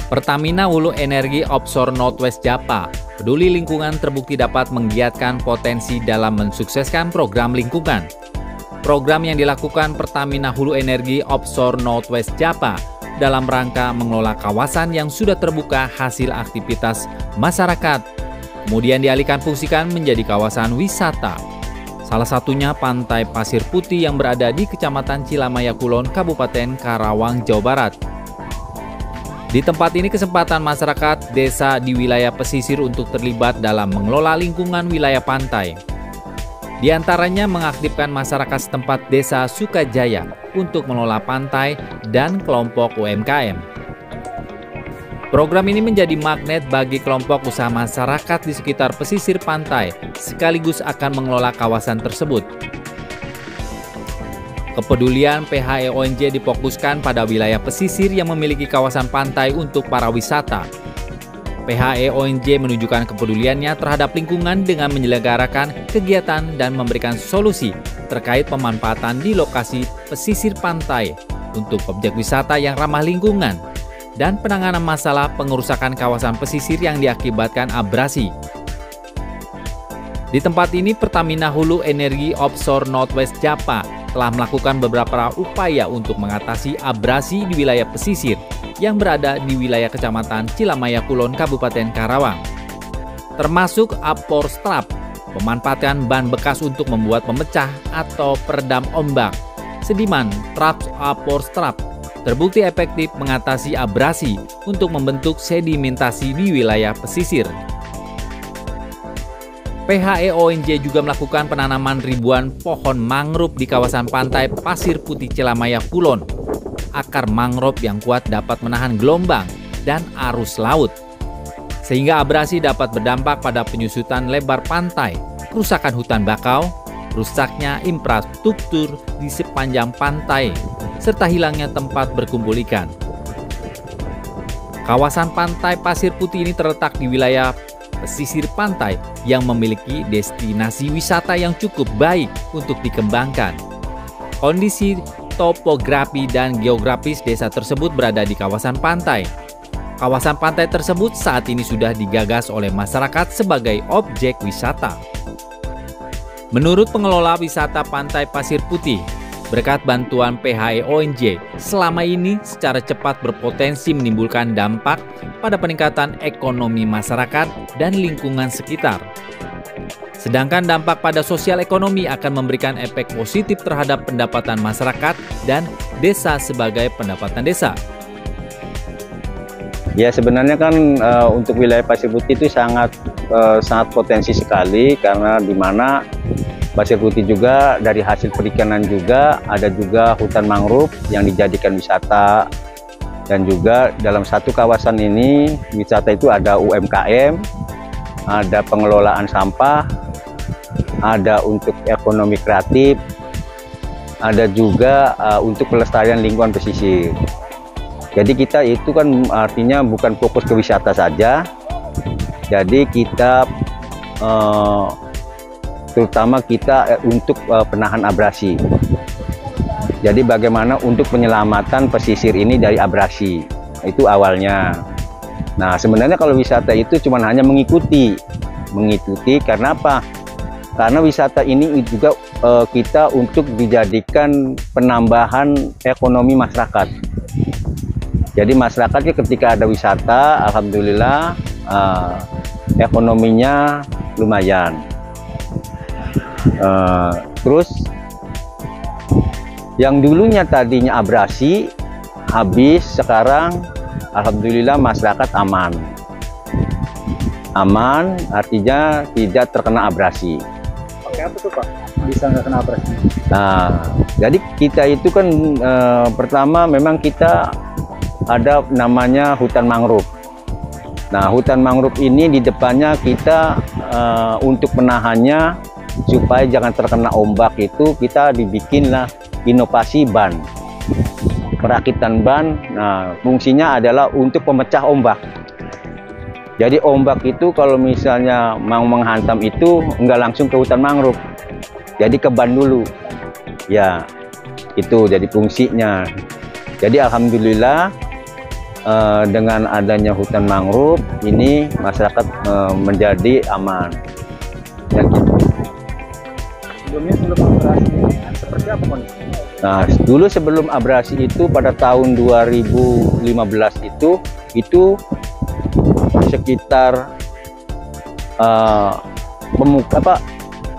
Pertamina Hulu Energi Offshore Northwest Japa peduli lingkungan terbukti dapat menggiatkan potensi dalam mensukseskan program lingkungan. Program yang dilakukan Pertamina Hulu Energi Offshore Northwest Japa dalam rangka mengelola kawasan yang sudah terbuka hasil aktivitas masyarakat, kemudian dialihkan fungsikan menjadi kawasan wisata. Salah satunya Pantai Pasir Putih yang berada di Kecamatan Cilamaya Kulon, Kabupaten Karawang, Jawa Barat. Di tempat ini kesempatan masyarakat desa di wilayah pesisir untuk terlibat dalam mengelola lingkungan wilayah pantai. Di antaranya mengaktifkan masyarakat setempat desa Sukajaya untuk mengelola pantai dan kelompok UMKM. Program ini menjadi magnet bagi kelompok usaha masyarakat di sekitar pesisir pantai, sekaligus akan mengelola kawasan tersebut. Kepedulian PHEONJ difokuskan pada wilayah pesisir yang memiliki kawasan pantai untuk para wisata. PHEONJ menunjukkan kepeduliannya terhadap lingkungan dengan menyelenggarakan kegiatan dan memberikan solusi terkait pemanfaatan di lokasi pesisir pantai untuk objek wisata yang ramah lingkungan dan penanganan masalah pengerusakan kawasan pesisir yang diakibatkan abrasi. Di tempat ini, Pertamina Hulu Energi Offshore Northwest Japa telah melakukan beberapa upaya untuk mengatasi abrasi di wilayah pesisir yang berada di wilayah Kecamatan Cilamaya Kulon, Kabupaten Karawang. Termasuk apor strap, pemanfaatan ban bekas untuk membuat pemecah atau peredam ombak. Sediman traps apor strap terbukti efektif mengatasi abrasi untuk membentuk sedimentasi di wilayah pesisir. PHEONJ juga melakukan penanaman ribuan pohon mangrove di kawasan pantai Pasir Putih Cilamaya Kulon. Akar mangrove yang kuat dapat menahan gelombang dan arus laut, sehingga abrasi dapat berdampak pada penyusutan lebar pantai, kerusakan hutan bakau, rusaknya infrastruktur di sepanjang pantai, serta hilangnya tempat berkumpul ikan. Kawasan pantai Pasir Putih ini terletak di wilayah pesisir pantai yang memiliki destinasi wisata yang cukup baik untuk dikembangkan. Kondisi topografi dan geografis desa tersebut berada di kawasan pantai. Kawasan pantai tersebut saat ini sudah digagas oleh masyarakat sebagai objek wisata. Menurut pengelola wisata Pantai Pasir Putih, berkat bantuan PHEONJ, selama ini secara cepat berpotensi menimbulkan dampak pada peningkatan ekonomi masyarakat dan lingkungan sekitar. Sedangkan dampak pada sosial ekonomi akan memberikan efek positif terhadap pendapatan masyarakat dan desa sebagai pendapatan desa. Ya, sebenarnya kan untuk wilayah Pasir Putih itu sangat potensi sekali, karena di mana Pasir Putih juga dari hasil perikanan juga ada juga hutan mangrove yang dijadikan wisata, dan juga dalam satu kawasan ini wisata itu ada UMKM, ada pengelolaan sampah, ada untuk ekonomi kreatif, ada juga untuk pelestarian lingkungan pesisir. Jadi kita itu kan artinya bukan fokus ke wisata saja, jadi kita terutama kita untuk penahan abrasi. Jadi bagaimana untuk penyelamatan pesisir ini dari abrasi, itu awalnya. Nah, sebenarnya kalau wisata itu cuma hanya mengikuti karena apa? Karena wisata ini juga kita untuk dijadikan penambahan ekonomi masyarakat. Jadi masyarakatnya ketika ada wisata, alhamdulillah ekonominya lumayan. Terus yang dulunya tadinya abrasi habis, sekarang alhamdulillah masyarakat aman. Aman artinya tidak terkena abrasi. Oke, apa tuh Pak? Bisa nggak kena abrasi? Nah, jadi kita itu kan pertama memang kita ada namanya hutan mangrove. Nah, hutan mangrove ini di depannya kita untuk menahannya supaya jangan terkena ombak itu kita dibikinlah inovasi ban, perakitan ban. Nah, fungsinya adalah untuk pemecah ombak. Jadi ombak itu kalau misalnya mau menghantam itu nggak langsung ke hutan mangrove, jadi ke ban dulu. Ya, itu jadi fungsinya. Jadi alhamdulillah dengan adanya hutan mangrove ini masyarakat menjadi aman. Dan gitu. Sebelumnya sebelum abrasi seperti apa kondisinya? Nah, dulu sebelum abrasi itu pada tahun 2015 itu sekitar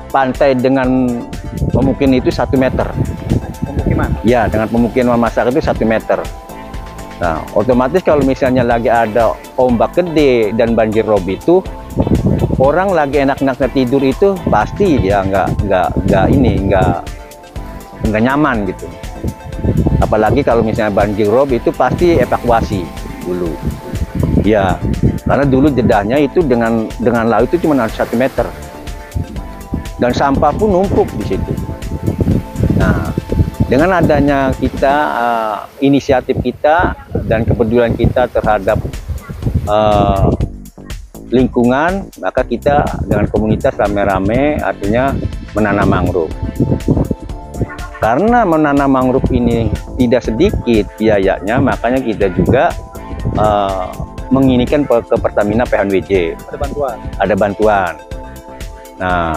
pantai dengan pemukiman itu 1 meter. Pemukiman? Ya, dengan pemukiman masyarakat itu 1 meter. Nah, otomatis kalau misalnya lagi ada ombak gede dan banjir rob itu, orang lagi enak-enaknya tidur itu pasti ya nggak nyaman gitu. Apalagi kalau misalnya banjir rob itu pasti evakuasi dulu. Ya, karena dulu jedahnya itu dengan laut itu cuma 1 meter. Dan sampah pun numpuk di situ. Nah, dengan adanya kita inisiatif kita dan kepedulian kita terhadap lingkungan, maka kita dengan komunitas rame-rame artinya menanam mangrove. Karena menanam mangrove ini tidak sedikit biayanya, makanya kita juga menginikan ke Pertamina PHNWJ. Ada bantuan. Nah,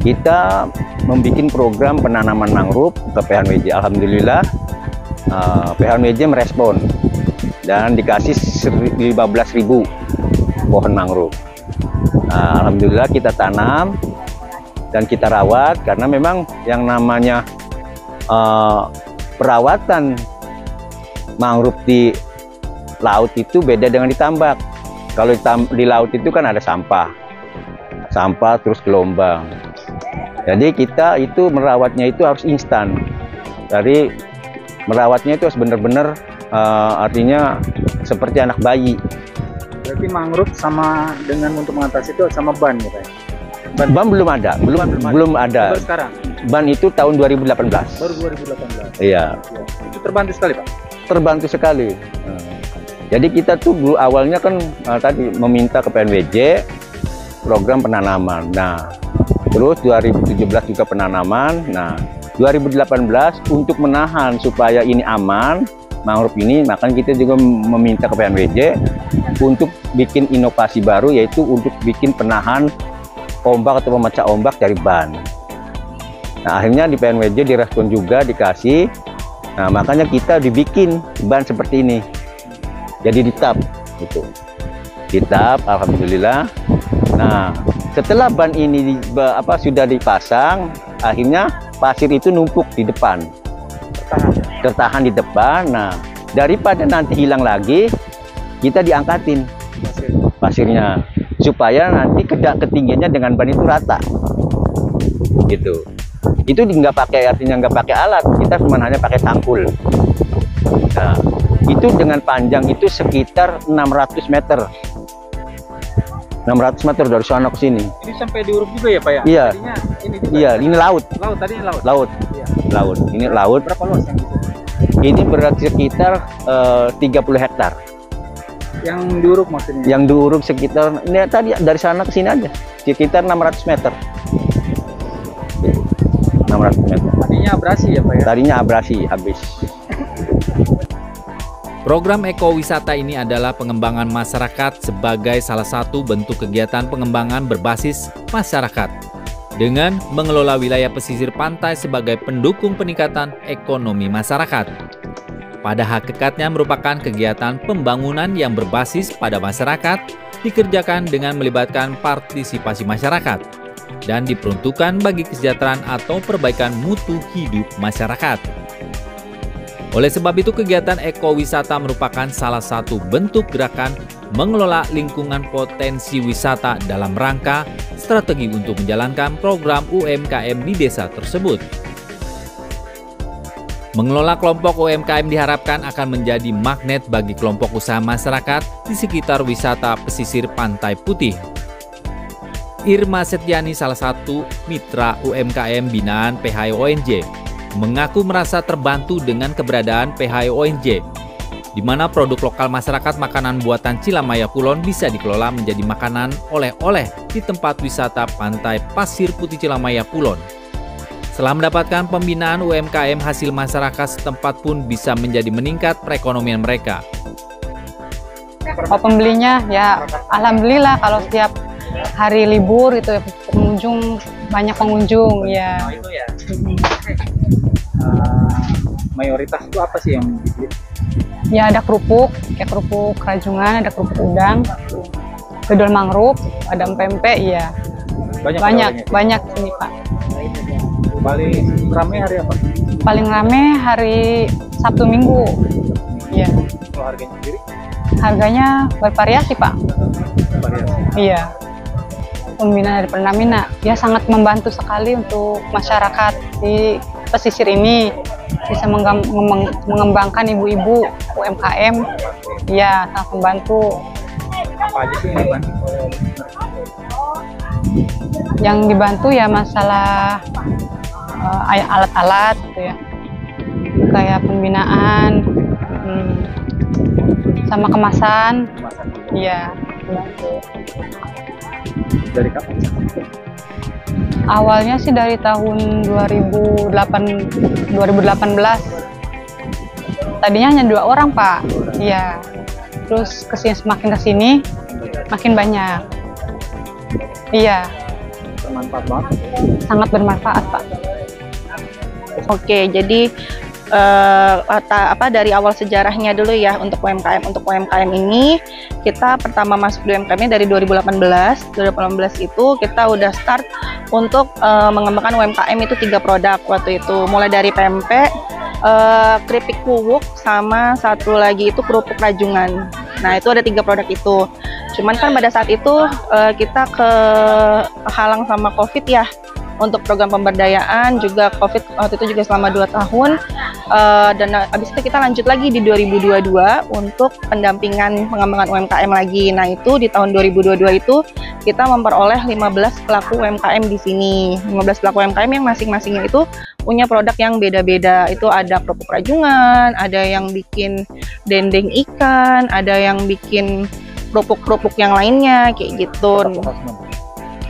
kita membuat program penanaman mangrove ke PHNWJ. Alhamdulillah PHNWJ merespon dan dikasih 15.000 pohon mangrove. Nah, alhamdulillah kita tanam dan kita rawat, karena memang yang namanya perawatan mangrove di laut itu beda dengan di tambak. Kalau di laut itu kan ada sampah terus gelombang. Jadi kita itu merawatnya itu harus instan. Jadi merawatnya itu harus benar-benar artinya seperti anak bayi. Berarti mangrove sama dengan untuk mengatasi itu sama ban ya Pak? Ban belum ada, belum ada. Baru sekarang? Ban itu tahun 2018. Baru 2018? Iya. Itu terbantu sekali Pak? Terbantu sekali. Jadi kita tuh dulu awalnya kan tadi meminta ke PNWJ program penanaman. Nah, terus 2017 juga penanaman. Nah, 2018 untuk menahan supaya ini aman mangrove ini, makanya kita juga meminta ke PNWJ untuk bikin inovasi baru, yaitu untuk bikin penahan ombak atau pemecah ombak dari ban. Nah, akhirnya di PNWJ direspon juga, dikasih. Nah, makanya kita dibikin ban seperti ini. Jadi ditap gitu. Ditap, alhamdulillah. Nah, setelah ban ini sudah dipasang, akhirnya pasir itu numpuk di depan. Tertahan di depan. Nah, daripada nanti hilang lagi, kita diangkatin pasirnya supaya nanti ketinggiannya dengan ban itu rata. Gitu. Itu nggak pakai, artinya nggak pakai alat, kita cuma hanya pakai tangkul. Nah, itu dengan panjang itu sekitar 600 meter. 600 meter dari sana ke sini. Ini sampai diuruk juga ya Pak ya? Iya. Ini juga. Iya, ini laut. Laut tadi ini laut. Laut. Iya. Laut. Ini laut. Berapa luas yang gitu? Ini berarti sekitar 30 hektar. Yang diuruk maksudnya? Yang diuruk sekitar, ini tadi dari sana ke sini aja, sekitar 600 meter. 600 meter. Tadinya abrasi ya Pak ya? Tadinya abrasi, habis. Program ekowisata ini adalah pengembangan masyarakat sebagai salah satu bentuk kegiatan pengembangan berbasis masyarakat dengan mengelola wilayah pesisir pantai sebagai pendukung peningkatan ekonomi masyarakat. Pada hakikatnya merupakan kegiatan pembangunan yang berbasis pada masyarakat, dikerjakan dengan melibatkan partisipasi masyarakat, dan diperuntukkan bagi kesejahteraan atau perbaikan mutu hidup masyarakat. Oleh sebab itu, kegiatan ekowisata merupakan salah satu bentuk gerakan mengelola lingkungan potensi wisata dalam rangka strategi untuk menjalankan program UMKM di desa tersebut. Mengelola kelompok UMKM diharapkan akan menjadi magnet bagi kelompok usaha masyarakat di sekitar wisata pesisir Pantai Putih. Irma Setiani, salah satu mitra UMKM binaan PHYONJ, mengaku merasa terbantu dengan keberadaan PHYONJ, di mana produk lokal masyarakat makanan buatan Cilamaya Kulon bisa dikelola menjadi makanan oleh-oleh di tempat wisata Pantai Pasir Putih Cilamaya Kulon. Setelah mendapatkan pembinaan UMKM, hasil masyarakat setempat pun bisa menjadi meningkat perekonomian mereka. Oh, pembelinya ya alhamdulillah kalau setiap hari libur itu ya, banyak pengunjung ya. Nah, itu ya. Mayoritas itu apa sih yang dibeli? Ya ada kerupuk, kayak kerupuk rajungan, ada kerupuk udang, dodol mangrove, ada pempek, ya. Banyak ini Pak. Paling ramai hari apa? Paling rame hari Sabtu Minggu. Iya. Kalau harganya sendiri? Harganya bervariasi Pak. Variasi. Iya. Pembinaan dari Pertamina ya sangat membantu sekali untuk masyarakat di pesisir ini, bisa mengembangkan ibu-ibu UMKM. Ya, sangat membantu. Apa aja sih yang dibantu? Yang dibantu ya masalah alat-alat gitu ya, kayak pembinaan, sama kemasan. Iya, dibantu. Dari kapan? Awalnya sih dari tahun 2018. Tadinya hanya 2 orang Pak. Iya. Terus semakin kesini makin banyak. Iya. Bermanfaat banget. Sangat bermanfaat Pak. Oke, jadi dari awal sejarahnya dulu ya untuk UMKM. Untuk UMKM ini kita pertama masuk di UMKM-nya dari 2018. 2018 itu kita udah start untuk mengembangkan UMKM itu 3 produk waktu itu. Mulai dari pempek, keripik kuwuk, sama satu lagi itu kerupuk rajungan. Nah itu ada 3 produk itu. Cuman kan pada saat itu kita kehalang sama COVID ya. Untuk program pemberdayaan juga COVID waktu itu juga selama 2 tahun, dan habis itu kita lanjut lagi di 2022 untuk pendampingan pengembangan UMKM lagi. Nah itu di tahun 2022 itu kita memperoleh 15 pelaku UMKM di sini. 15 pelaku UMKM yang masing-masingnya itu punya produk yang beda-beda. Itu ada kerupuk rajungan, ada yang bikin dendeng ikan, ada yang bikin kerupuk-kerupuk yang lainnya kayak gitu.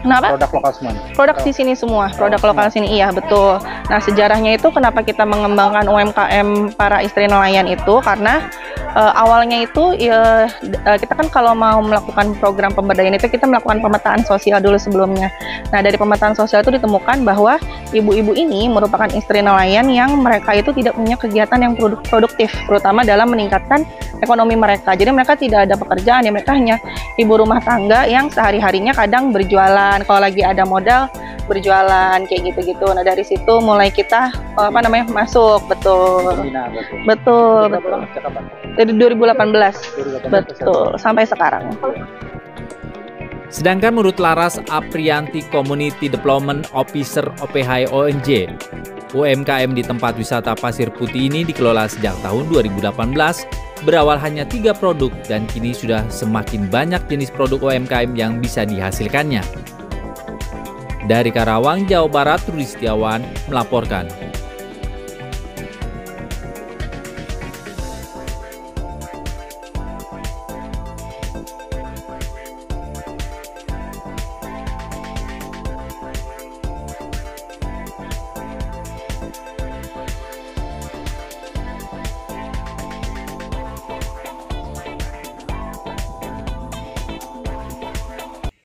Kenapa? Produk lokal semua. Produk di sini semua, produk lokal sini, iya betul. Nah sejarahnya itu kenapa kita mengembangkan UMKM para istri nelayan itu karena awalnya itu ya, kita kan kalau mau melakukan program pemberdayaan itu kita melakukan pemetaan sosial dulu sebelumnya. Nah dari pemetaan sosial itu ditemukan bahwa ibu-ibu ini merupakan istri nelayan yang mereka itu tidak punya kegiatan yang produktif, terutama dalam meningkatkan ekonomi mereka. Jadi mereka tidak ada pekerjaan, ya mereka hanya ibu rumah tangga yang sehari-harinya kadang berjualan, kalau lagi ada modal berjualan kayak gitu-gitu. Nah dari situ mulai kita masuk, betul. Betul. Dari 2018. Betul, sampai sekarang. Sedangkan menurut Laras Aprianti, Community Development Officer OPH ONJ, UMKM di tempat wisata Pasir Putih ini dikelola sejak tahun 2018, berawal hanya 3 produk dan kini sudah semakin banyak jenis produk UMKM yang bisa dihasilkannya. Dari Karawang, Jawa Barat, Rudi Setiawan melaporkan.